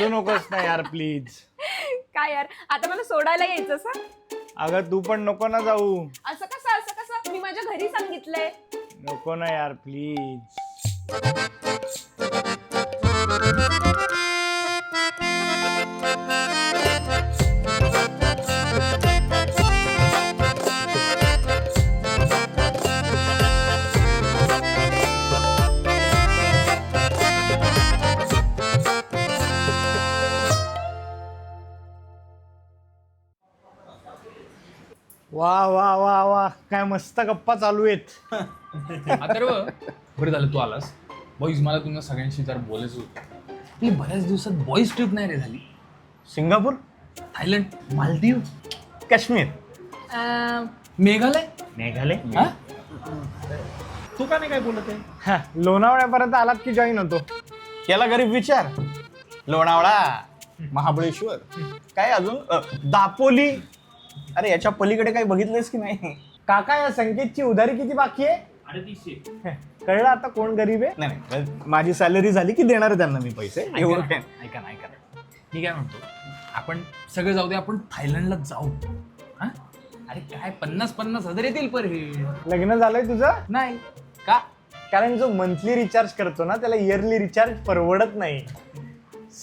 हसू नकोस ना यार प्लीज. काय यार, आता मला सोडायला यायचं असं? अगं तू पण नको ना जाऊ. असं कसं मी माझ्या घरी सांगितलंय. नको ना यार प्लीज. वा वा वा वा, काय मस्त गप्पा चालू आहेत. अथर्व, बरं झालं तू आलास. बॉईज, मला तुम्हाला सगळ्यांशी जरा बोलायचं होतं. आपली बऱ्याच दिवसात बॉईज ट्रिप नाही रे झाली. Singapore, Thailand, Maldives, Kashmir, Meghalaya. मेघालय. हा? तू का नाही काय बोलत आहे? हा, लोणावळ्यापर्यंत आलात की जॉईन होतो. केला गरीब विचार. लोणावळा, महाबळेश्वर, काय अजून दापोली. अरे याच्या पलीकडे काही बघितलंयस की नाही? काका, या संकेतची उधारी किती बाकी आहे? 3800. कळलं आता कोण गरीब आहे. नाही नाही, माझी सॅलरी झाली की देणार त्यांना मी पैसे. एवढं काय. ऐका ना. मी काय म्हणतो, आपण सगळे जाऊ दे, आपण थायलंडला जाऊ. हा? अरे काय 50,000 येतील पर हे. लग्न झालंय तुझं? नाही का? कारण जो मंथली रिचार्ज करतो ना त्याला इयरली रिचार्ज परवडत नाही.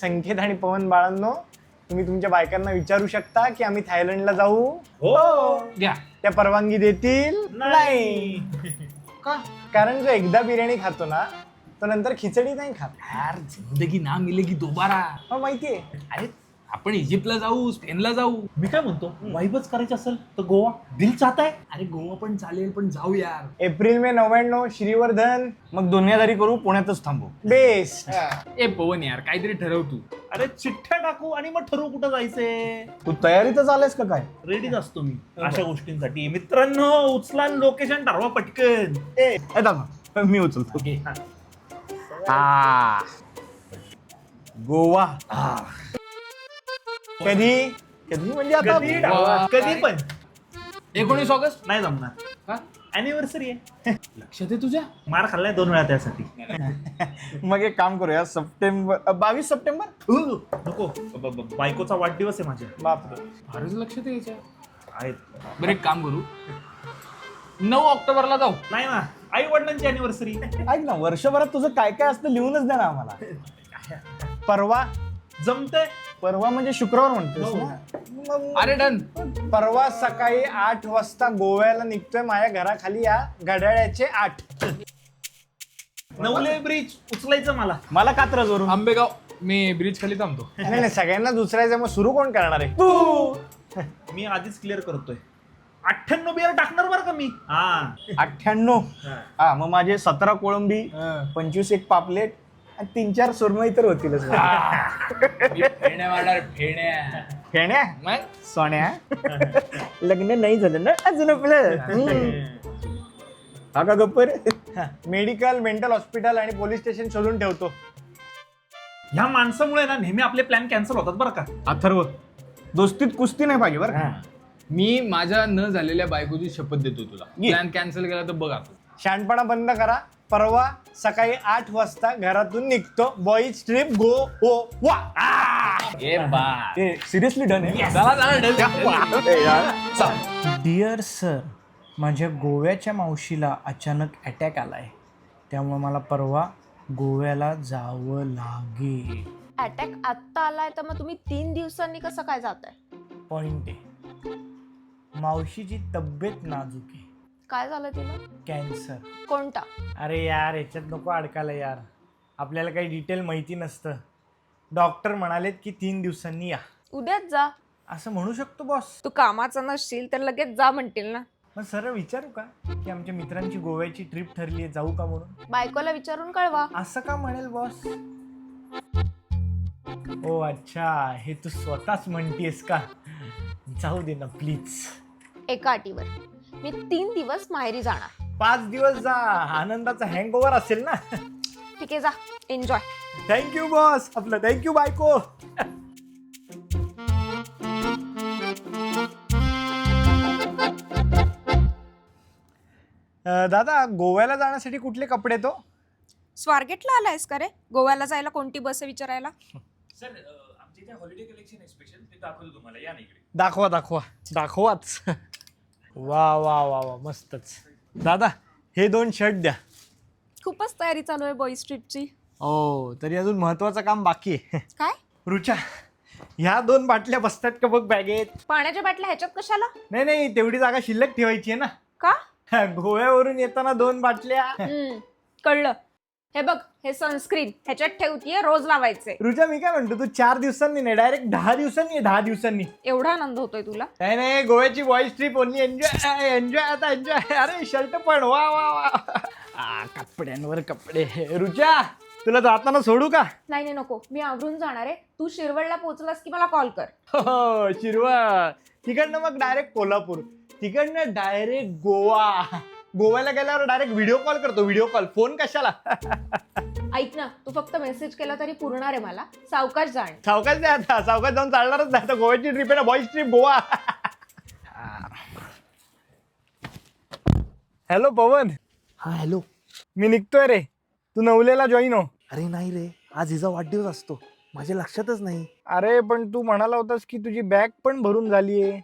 संकेत आणि पवन बाळांनो, तुम्ही तुमच्या बायकांना विचारू शकता की आम्ही थायलंडला जाऊ. हो. घ्या. त्या परवानगी देतील? नाही. का? कारण जो एकदा बिर्याणी खातो ना तो नंतर खिचडी नाही खात. यार, जिंदगी ना मिलेगी दोबारा. हो माहितीये. अरे आपण इजिप्तला जाऊ, स्पेनला जाऊ. मी काय म्हणतो, वाईबच करायचं असेल तर गोवा. दिल चाहता है. अरे गोवा पण चालेल, पण जाऊ यार. April May 99 Shrivardhan. मग दुनियादारी करू, पुण्यातच थांबू. बेस्ट. ए पवन यार, काहीतरी ठरव तू. अरे चिठ्ठ्या टाकू आणि मग ठरवू कुठं जायचंय. तू तयारीतच आलायस का काय? रेडीच असतो मी अशा गोष्टींसाठी. मित्रांनो, उचला लोकेशन ठरवा पटकन. ए दादा, मी उचलतो. गोवा. कधी कधी म्हणजे आता कधी ठरवा, कधी पण. 19 ऑगस्ट. नाही जमणार, का? अॅनिव्हर्सरी आहे. लक्षात आहे तुझ्या? मार खाल्लाय 2 वेळा त्यासाठी. मग एक काम करूया, 22 सप्टेंबर. नको, बायकोचा वाढदिवस आहे माझ्या. बापरे. फारच लक्षात आहे याच्या. आहेत. बरं, एक काम करू, 9 ऑक्टोबरला जाऊ. नाही ना, आई वडिलांची अॅनिव्हर्सरी. ऐक ना, वर्षभरात तुझं काय काय असतं लिहूनच द्या ना आम्हाला. परवा. जमतंय. परवा म्हणजे शुक्रवार म्हणतोस ना? अरे डन. परवा सकाळी 8 वाजता गोव्याला निघतोय. माझ्या घराखाली या घड्याळ्याचे 8. नवले ब्रिज उचलायचं मला. मला कात्रज वरून. आंबेगाव. मी ब्रिज खाली थांबतो. नाही, सगळ्यांना दुसऱ्याचं, मग सुरू कोण करणार आहे? तू. मी आधीच क्लिअर करतोय. 98 बिअर टाकणार बरं का मी. हा 98. हा, मग माझे 17 कोळंबी, 25 एक पापलेट आणि 3-4 सुरमई तर होतीलच. फेण्या मारणार, फेण्या. खेण्या मग सोन्या. लग्न नाही झालं ना अजून आपलं. हा का गप्पर. मेडिकल, मेंटल हॉस्पिटल आणि पोलीस स्टेशन शोधून ठेवतो. ह्या माणसामुळे ना नेहमी आपले प्लॅन कॅन्सल होतात बरं का. अथर्व, दोस्तीत कुस्ती नाही पाहिजे बरं का. मी माझ्या न झालेल्या बायकोची शपथ देतो तुला. ये. प्लॅन कॅन्सल केला तर बघ आता. शहाणपणा बंद करा. परवा सकाळी 8 वाजता घरातून निघतो. बॉईज ट्रिप गो हो वा. सिरियसली डन आहे. डिअर सर, माझ्या गोव्याच्या मावशीला अचानक अटॅक आलाय, त्यामुळे मला परवा गोव्याला जावं लागेल. अटॅक आत्ता आलाय तर मग तुम्ही 3 दिवसांनी कसं काय जाताय? पॉइंट आहे, मावशीची तब्येत नाजूक आहे. काय झालं तिला? कॅन्सर. कोणता? अरे यार, ह्याच्यात नको अडकायला यार. आपल्याला काही डिटेल माहिती नसतं. डॉक्टर म्हणालेत की 3 दिवसांनी या. उद्याच जा. असं म्हणू शकतो बॉस? तू कामाचा नसशील तर लगेच जा म्हणतील ना. मग सरळ विचारू का की आमच्या मित्रांची गोव्याची ट्रिप ठरली आहे, जाऊ का म्हणून? बायकोला विचारून कळवा. असं का म्हणेल बॉस? ओ अच्छा, हे तू स्वतःच म्हणतीयस का? जाऊ दे ना प्लीज. एका अटीवर, मी 3 दिवस माहेरी जाणार. 5 दिवस जा, आनंदाचा हँगओव्हर असेल ना. ठीक आहे, जा, एन्जॉय. Thank you boss. आपलं थँक्यू बायको. दादा, गोव्याला जाण्यासाठी कुठले कपडे तो? स्वारगेटला आलायस का रे? गोव्याला जायला कोणती बस विचारायला? सर, काय हॉलिडे कलेक्शन आहे स्पेशल, ते दाखवतो तुम्हाला, या ना इकडे. दाखवा दाखवा दाखवाच. वा वा वा वा मस्तच. दादा हे 2 शर्ट द्या. खूपच तयारी चालू आहे बॉईज ट्रिपची. हो तरी अजून महत्वाचं काम बाकी आहे. काय? रुचा ह्या 2 बाटल्या बसतात का बघ बॅगेत. पाण्याच्या बाटल्या ह्याच्यात कशाला? नाही तेवढी जागा शिल्लक ठेवायची आहे ना. का? गोव्यावरून येताना 2 बाटल्या. कळलं. हे बघ, हे सनस्क्रीन ह्याच्यात ठेवतीये, रोज लावायचे. रुचा मी काय म्हणतो, तू 4 दिवसांनी नाही डायरेक्ट 10 दिवसांनी ये. 10 दिवसांनी. एवढा आनंद होतोय तुला? नाही गोव्याची boys trip only enjoy enjoy आता एन्जॉय. अरे शर्ट पण वा वा वा. कपड्यांवर कपडे. रुचा तुला जाताना सोडू का? नाही नको, मी आवरून जाणार आहे. तू शिरवळला पोहोचलास की मला कॉल कर. हो शिरवळ. तिकडनं मग डायरेक्ट कोल्हापूर, तिकडनं डायरेक्ट गोवा. गोव्याला गेल्यावर डायरेक्ट व्हिडिओ कॉल करतो. व्हिडिओ कॉल, फोन कशाला. ऐक ना, तू फक्त मेसेज केला तरी पुरणार आहे मला. सावकाश जाण. सावकाश द्या आता. सावकाश जाऊन चालणारच नाही. आता गोव्याची ट्रिप आहे ना, बॉईज ट्रिप गोवा. हॅलो पवन. हा हॅलो. मी निघतोय रे, तू नवलेला जॉईन हो. अरे नाही रे, आज हिचा वाढदिवस असतो, माझ्या लक्षातच नाही. अरे पण तू म्हणाला होतास की तुझी बॅग पण भरून झालीये.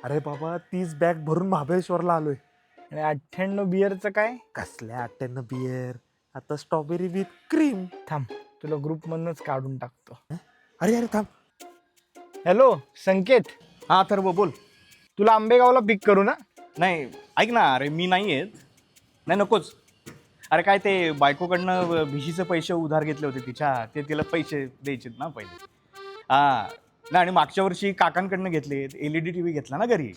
अरे बाबा, 30 बॅग भरून महाबळेश्वरला आलोय. आणि 98 बिअरचं काय? कसल्या 98 बियर, आता स्ट्रॉबेरी विथ क्रीम. थांब तुला ग्रुप मधनच काढून टाकतो. अरे अरे थांब. हॅलो संकेत, हा अथर्व बोल. तुला आंबेगावला पिक करू ना? नाही ऐक ना, अरे मी नाही येत. नाही नकोच. अरे काय ते बायकोकडनं भिशीचे पैसे उधार घेतले होते तिच्या, ते तिला पैसे द्यायचे ना पहिले. हा नाही, आणि मागच्या वर्षी काकांकडनं घेतले. LED TV घेतला ना घरी.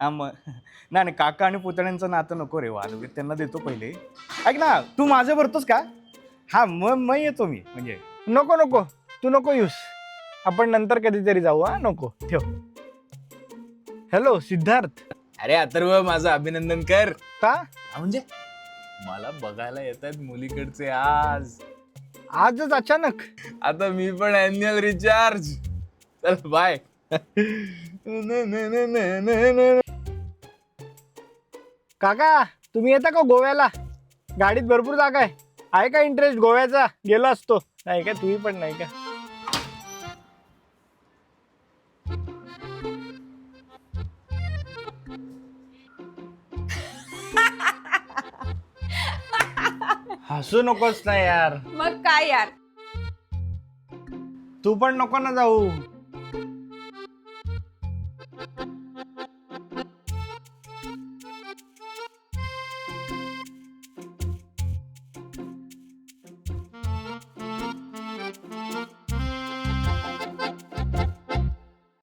हा मग नाही काका आणि पुतण्यांचं नातं नको रे वाद, त्यांना देतो पहिले. ऐक ना, तू माझं भरतोस का? हा मग येतो मी. म्हणजे नको तू नको येऊस, आपण नंतर कधीतरी जाऊ. हा नको ठेव. हॅलो सिद्धार्थ. अरे अथर्व, माझं अभिनंदन कर. का? म्हणजे मला बघायला येत आहेत मुलीकडचे आज. आजच अचानक? आता मी पण अॅन्युअल रिचार्ज. चल बाय. काका तुम्ही येता का गोव्याला? गाडीत भरपूर जागा आहे का इंटरेस्ट गोव्याचा? गेलो असतो. नाही का तुम्ही पण नाही का? हसू नकोस ना यार. मग काय यार, तू पण नको ना जाऊ.